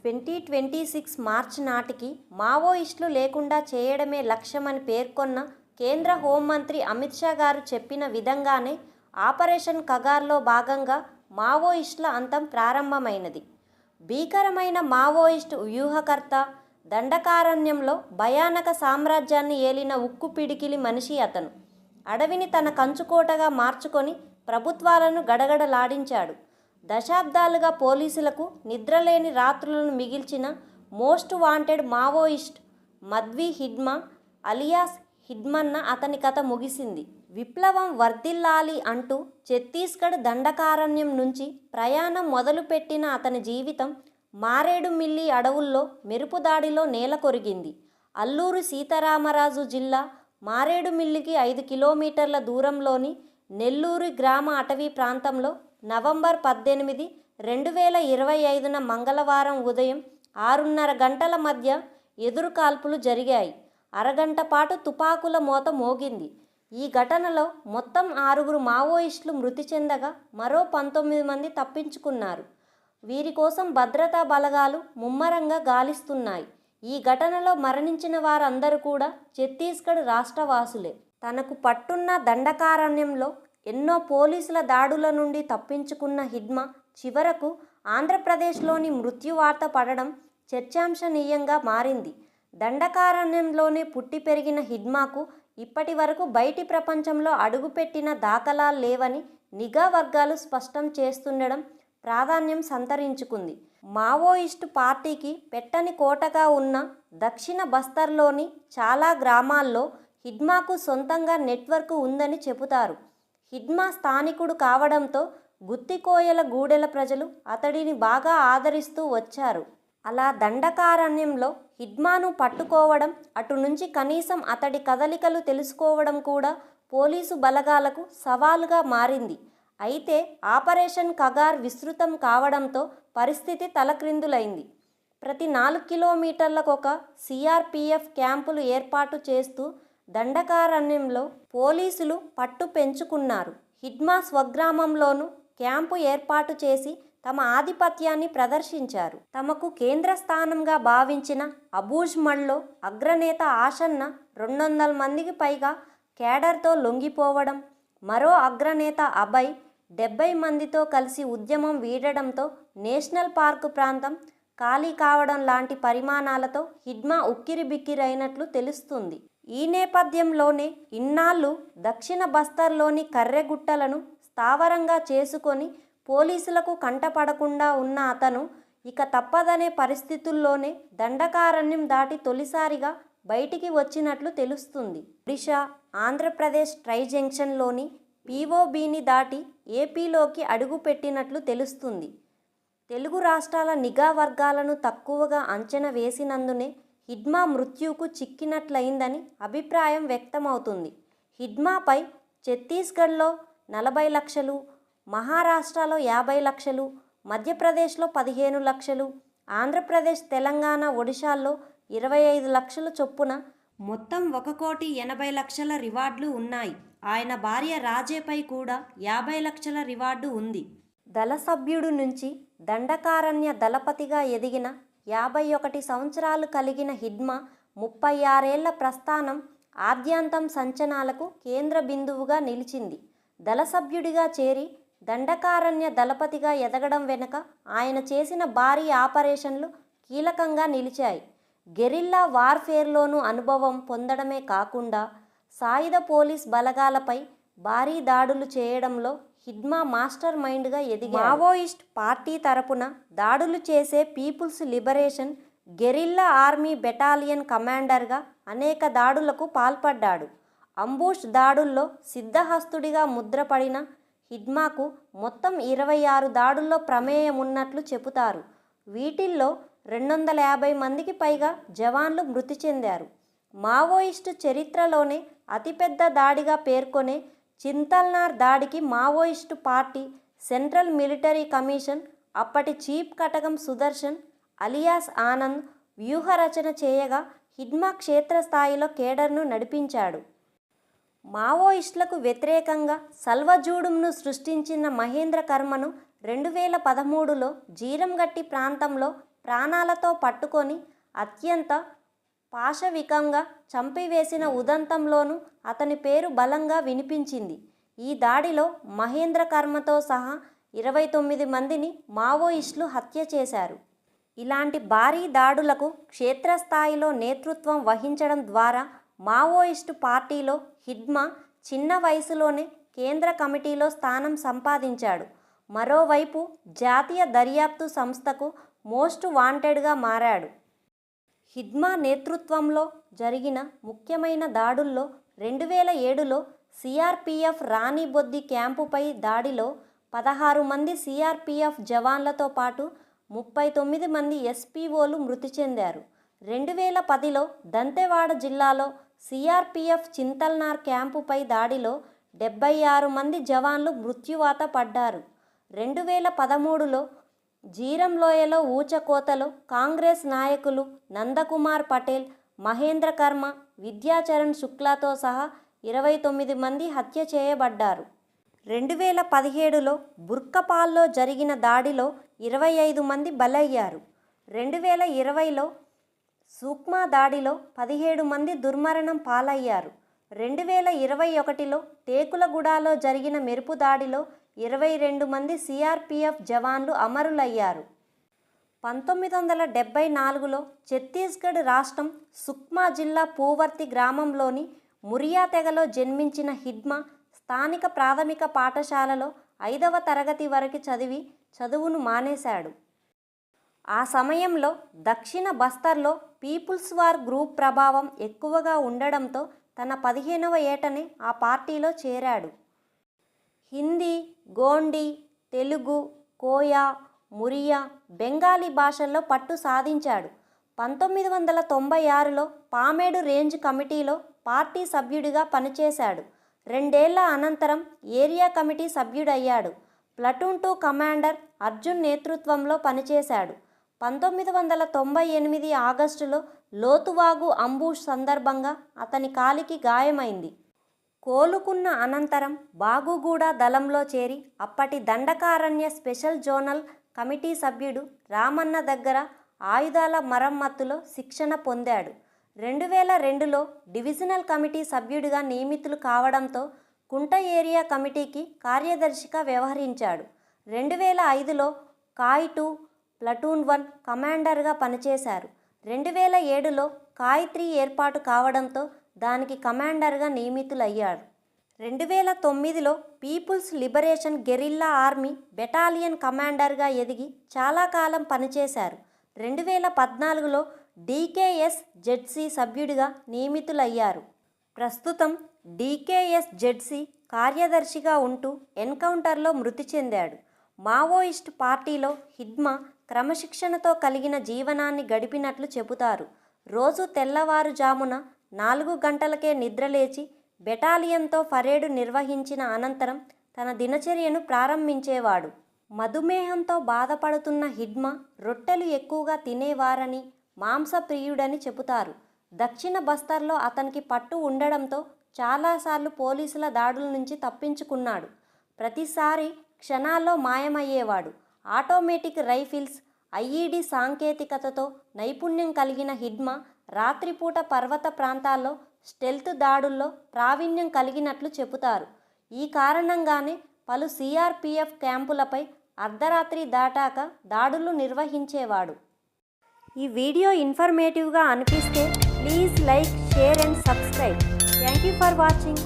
2026 మార్చి నాటికి మావోయిస్టులు లేకుండా చేయడమే లక్ష్యమని పేర్కొన్న కేంద్ర హోంమంత్రి అమిత్ షా గారు చెప్పిన విధంగానే ఆపరేషన్ కగార్లో భాగంగా మావోయిస్టుల అంతం ప్రారంభమైనది. భీకరమైన మావోయిస్టు వ్యూహకర్త, దండకారణ్యంలో భయానక సామ్రాజ్యాన్ని ఏలిన ఉక్కు పిడికిలి మనిషి అతను. అడవిని తన కంచుకోటగా మార్చుకొని ప్రభుత్వాలను గడగడలాడించాడు. దశాబ్దాలుగా పోలీసులకు నిద్రలేని రాత్రులను మిగిల్చిన most wanted Maoist Madvi Hidma alias Hidmanna అతని కథ ముగిసింది. విప్లవం వర్ధిల్లాలి అంటూ ఛత్తీస్గఢ్ దండకారణ్యం నుంచి ప్రయాణం మొదలుపెట్టిన అతని జీవితం మారేడుమిల్లి అడవుల్లో మెరుపుదాడిలో నేలకొరిగింది. అల్లూరి సీతారామరాజు జిల్లా మారేడుమిల్లికి 5 కిలోమీటర్ల దూరంలోని నెల్లూరు గ్రామ అటవీ ప్రాంతంలో నవంబర్ 18, 2025న మంగళవారం ఉదయం 6:30 గంటల మధ్య ఎదురుకాల్పులు జరిగాయి. అరగంట పాటు తుపాకుల మోత మోగింది. ఈ ఘటనలో మొత్తం 6 మావోయిస్టులు మృతి చెందగా మరో 19 మంది తప్పించుకున్నారు. వీరి కోసం భద్రతా బలగాలు ముమ్మరంగా గాలిస్తున్నాయి. ఈ ఘటనలో మరణించిన వారందరూ కూడా ఛత్తీస్గఢ్ రాష్ట్రవాసులే. తనకు పట్టున్న దండకారణ్యంలో ఎన్నో పోలీసుల దాడుల నుండి తప్పించుకున్న హిడ్మా చివరకు ఆంధ్రప్రదేశ్లోని మృత్యువార్త పడడం చర్చాంశనీయంగా మారింది. దండకారణ్యంలోనే పుట్టి పెరిగిన హిడ్మాకు ఇప్పటి వరకు బయటి ప్రపంచంలో అడుగుపెట్టిన దాఖలాలు లేవని నిఘా వర్గాలు స్పష్టం చేస్తుండడం ప్రాధాన్యం సంతరించుకుంది. మావోయిస్టు పార్టీకి పెట్టని కోటగా ఉన్న దక్షిణ బస్తర్లోని చాలా గ్రామాల్లో హిడ్మాకు సొంతంగా నెట్వర్క్ ఉందని చెబుతారు. హిడ్మా స్థానికుడు కావడంతో గుత్తికోయల గూడెల ప్రజలు అతడిని బాగా ఆదరిస్తూ వచ్చారు. అలా దండకారణ్యంలో హిడ్మాను పట్టుకోవడం, అటు నుంచి కనీసం అతడి కదలికలు తెలుసుకోవడం కూడా పోలీసు బలగాలకు సవాలుగా మారింది. అయితే ఆపరేషన్ కగార్ విస్తృతం కావడంతో పరిస్థితి తలక్రిందులైంది. ప్రతి 4 కిలోమీటర్లకొక సిఆర్పిఎఫ్ క్యాంపులు ఏర్పాటు చేస్తూ దండకారణ్యంలో పోలీసులు పట్టు పెంచుకున్నారు. హిడ్మా స్వగ్రామంలోనూ క్యాంపు ఏర్పాటు చేసి తమ ఆధిపత్యాన్ని ప్రదర్శించారు. తమకు కేంద్ర స్థానంగా భావించిన అబూజ్మడ్లో అగ్రనేత ఆసన్న 200 మందికి పైగా కేడర్తో లొంగిపోవడం, మరో అగ్రనేత అభయ్ 70 మందితో కలిసి ఉద్యమం వీడడంతో నేషనల్ పార్కు ప్రాంతం ఖాళీ కావడం లాంటి పరిమాణాలతో హిడ్మా ఉక్కిరిబిక్కిరైనట్లు తెలుస్తుంది. ఈ నేపథ్యంలోనే ఇన్నాళ్ళు దక్షిణ బస్తర్లోని కర్రెగుట్టలను స్థావరంగా చేసుకొని పోలీసులకు కంటపడకుండా ఉన్న అతను ఇక తప్పదనే పరిస్థితుల్లోనే దండకారణ్యం దాటి తొలిసారిగా బయటికి వచ్చినట్లు తెలుస్తుంది. ఒడిషా, ఆంధ్రప్రదేశ్ ట్రై జంక్షన్లోని పీఓబీని దాటి ఏపీలోకి అడుగుపెట్టినట్లు తెలుస్తుంది. తెలుగు రాష్ట్రాల నిఘా వర్గాలను తక్కువగా అంచనా వేసినందునే హిడ్మా మృత్యుకు చిక్కినట్లయిందని అభిప్రాయం వ్యక్తమవుతుంది. హిడ్మాపై ఛత్తీస్గఢ్లో 40 లక్షలు, మహారాష్ట్రలో 50 లక్షలు, మధ్యప్రదేశ్లో 15 లక్షలు, ఆంధ్రప్రదేశ్, తెలంగాణ, ఒడిశాల్లో 25 లక్షల చొప్పున మొత్తం 1,80,00,000 రివార్డులు ఉన్నాయి. ఆయన భార్య రాజేపై కూడా 50 లక్షల రివార్డు ఉంది. దళ సభ్యుడు నుంచి దండకారణ్య దళపతిగా ఎదిగిన 51 సంవత్సరాలు కలిగిన హిడ్మా 36 ఏళ్ల ప్రస్థానం ఆద్యంతం సంచలనాలకు కేంద్ర బిందువుగా నిలిచింది. దళ సభ్యుడిగా చేరి దండకారణ్య దళపతిగా ఎదగడం వెనుక ఆయన చేసిన భారీ ఆపరేషన్లు కీలకంగా నిలిచాయి. గెరిల్లా వార్ఫేర్లోనూ అనుభవం పొందడమే కాకుండా సాయుధ పోలీస్ బలగాలపై భారీ దాడులు చేయడంలో హిడ్మా మాస్టర్ మైండ్గా ఎదిగాడు. మావోయిస్ట్ పార్టీ తరపున దాడులు చేసే people's liberation guerrilla army battalion కమాండర్గా అనేక దాడులకు పాల్పడ్డాడు. అంబుష్ దాడుల్లో సిద్ధహస్తుడిగా ముద్రపడిన హిడ్మాకు మొత్తం 26 దాడుల్లో ప్రమేయం ఉన్నట్లు చెబుతారు. వీటిల్లో 250 మందికి పైగా జవాన్లు మృతి చెందారు. మావోయిస్టు చరిత్రలోనే అతిపెద్ద దాడిగా పేర్కొనే చింతల్నార్ దాడికి Maoist party central military commission అప్పటి చీఫ్ కటకం సుదర్శన్ అలియాస్ ఆనంద్ వ్యూహరచన చేయగా హిడ్మా క్షేత్రస్థాయిలో కేడర్ను నడిపించాడు. మావోయిస్టులకు వ్యతిరేకంగా సల్వజూడుంను సృష్టించిన మహేంద్ర కర్మను 2013లో జీరంగట్టి ప్రాంతంలో ప్రాణాలతో పట్టుకొని అత్యంత పాశవికంగా చంపివేసిన ఉదంతంలోనూ అతని పేరు బలంగా వినిపించింది. ఈ దాడిలో మహేంద్ర కర్మతో సహా 29 మందిని మావోయిస్టులు హత్య చేశారు. ఇలాంటి భారీ దాడులకు క్షేత్రస్థాయిలో నేతృత్వం వహించడం ద్వారా మావోయిస్టు పార్టీలో హిడ్మా చిన్న వయసులోనే కేంద్ర కమిటీలో స్థానం సంపాదించాడు. మరోవైపు జాతీయ దర్యాప్తు సంస్థకు మోస్ట్ వాంటెడ్గా మారాడు. హిడ్మా నేతృత్వంలో జరిగిన ముఖ్యమైన దాడుల్లో 2007లో సిఆర్పిఎఫ్ రాణిబొద్ది క్యాంపుపై దాడిలో 16 మంది సిఆర్పిఎఫ్ జవాన్లతో పాటు 39 మంది ఎస్పీఓలు మృతి చెందారు. 2010లో దంతెవాడ జిల్లాలో సిఆర్పిఎఫ్ చింతల్నార్ క్యాంపుపై దాడిలో 76 మంది జవాన్లు మృత్యువాత పడ్డారు. 2013లో జీరంలోయలో ఊచకోతలో కాంగ్రెస్ నాయకులు నందకుమార్ పటేల్, మహేంద్ర కర్మ, విద్యాచరణ్ శుక్లాతో సహా 29 మంది హత్య చేయబడ్డారు. 2017లో బుర్కపాల్లో జరిగిన దాడిలో 25 మంది బలయ్యారు. 2020లో సుక్మా దాడిలో 17 మంది దుర్మరణం పాలయ్యారు. 2021లో టేకులగూడలో జరిగిన మెరుపు దాడిలో 22 మంది సిఆర్పిఎఫ్ జవాన్లు అమరులయ్యారు. 1974లో ఛత్తీస్గఢ్ రాష్ట్రం సుక్మా జిల్లా పూవర్తి గ్రామంలోని మురియా తెగలో జన్మించిన హిడ్మా స్థానిక ప్రాథమిక పాఠశాలలో 5వ తరగతి వరకు చదువును మానేశాడు. ఆ సమయంలో దక్షిణ బస్తర్లో పీపుల్స్ వార్ గ్రూప్ ప్రభావం ఎక్కువగా ఉండడంతో తన 15వ ఏటనే ఆ పార్టీలో చేరాడు. హిందీ, గోండి, తెలుగు, కోయా, మురియా, బెంగాలీ భాషల్లో పట్టు సాధించాడు. 1996లో పామేడు రేంజ్ కమిటీలో పార్టీ సభ్యుడిగా పనిచేశాడు. 2 ఏళ్ల అనంతరం ఏరియా కమిటీ సభ్యుడయ్యాడు. ప్లటూన్ 2 కమాండర్ అర్జున్ నేతృత్వంలో పనిచేశాడు. 1998 ఆగస్టులో లోతువాగు అంబుష్ సందర్భంగా అతని కాలికి గాయమైంది. కోలుకున్న అనంతరం బాగుగూడ దళంలో చేరి అప్పటి దండకారణ్య స్పెషల్ జోనల్ కమిటీ సభ్యుడు రామన్న దగ్గర ఆయుధాల మరమ్మతులో శిక్షణ పొందాడు. 2002లో డివిజనల్ కమిటీ సభ్యుడిగా నియమితులు కావడంతో కుంట ఏరియా కమిటీకి కార్యదర్శిగా వ్యవహరించాడు. 2005లో కాయ్ 2 ప్లటూన్ 1 కమాండర్గా పనిచేశారు. 2007లో కాయ్ 3 ఏర్పాటు కావడంతో దానికి కమాండర్గా నియమితులయ్యారు. 2009లో people's liberation guerrilla army battalion కమాండర్గా ఎదిగి చాలా కాలం పనిచేశారు. 2014లో డీకేఎస్జెడ్సీ సభ్యుడిగా నియమితులయ్యారు. ప్రస్తుతం డీకేఎస్జెడ్సీ కార్యదర్శిగా ఉంటూ ఎన్కౌంటర్లో మృతి చెందాడు. మావోయిస్టు పార్టీలో హిడ్మా క్రమశిక్షణతో కలిగిన జీవనాన్ని గడిపినట్లు చెబుతారు. రోజు తెల్లవారుజామున 4 గంటలకే నిద్రలేచి బెటాలియన్తో పరేడు నిర్వహించిన అనంతరం తన దినచర్యను ప్రారంభించేవాడు. మధుమేహంతో బాధపడుతున్న హిడ్మా రొట్టెలు ఎక్కువగా తినేవారని, మాంసప్రియుడని చెబుతారు. దక్షిణ బస్తర్లో అతనికి పట్టు ఉండడంతో చాలాసార్లు పోలీసుల దాడుల నుంచి తప్పించుకున్నాడు. ప్రతిసారి క్షణాల్లో మాయమయ్యేవాడు. ఆటోమేటిక్ రైఫిల్స్, ఐఈడీ సాంకేతికతతో నైపుణ్యం కలిగిన హిడ్మా రాత్రిపూట పర్వత ప్రాంతాల్లో స్టెల్త్ దాడుల్లో ప్రావీణ్యం కలిగినట్లు చెబుతారు. ఈ కారణంగానే పలు సిఆర్పిఎఫ్ క్యాంపులపై అర్ధరాత్రి దాటాక దాడులు నిర్వహించేవాడు. ఈ వీడియో ఇన్ఫర్మేటివ్గా అనిపిస్తే please like, share and subscribe. Thank you for watching.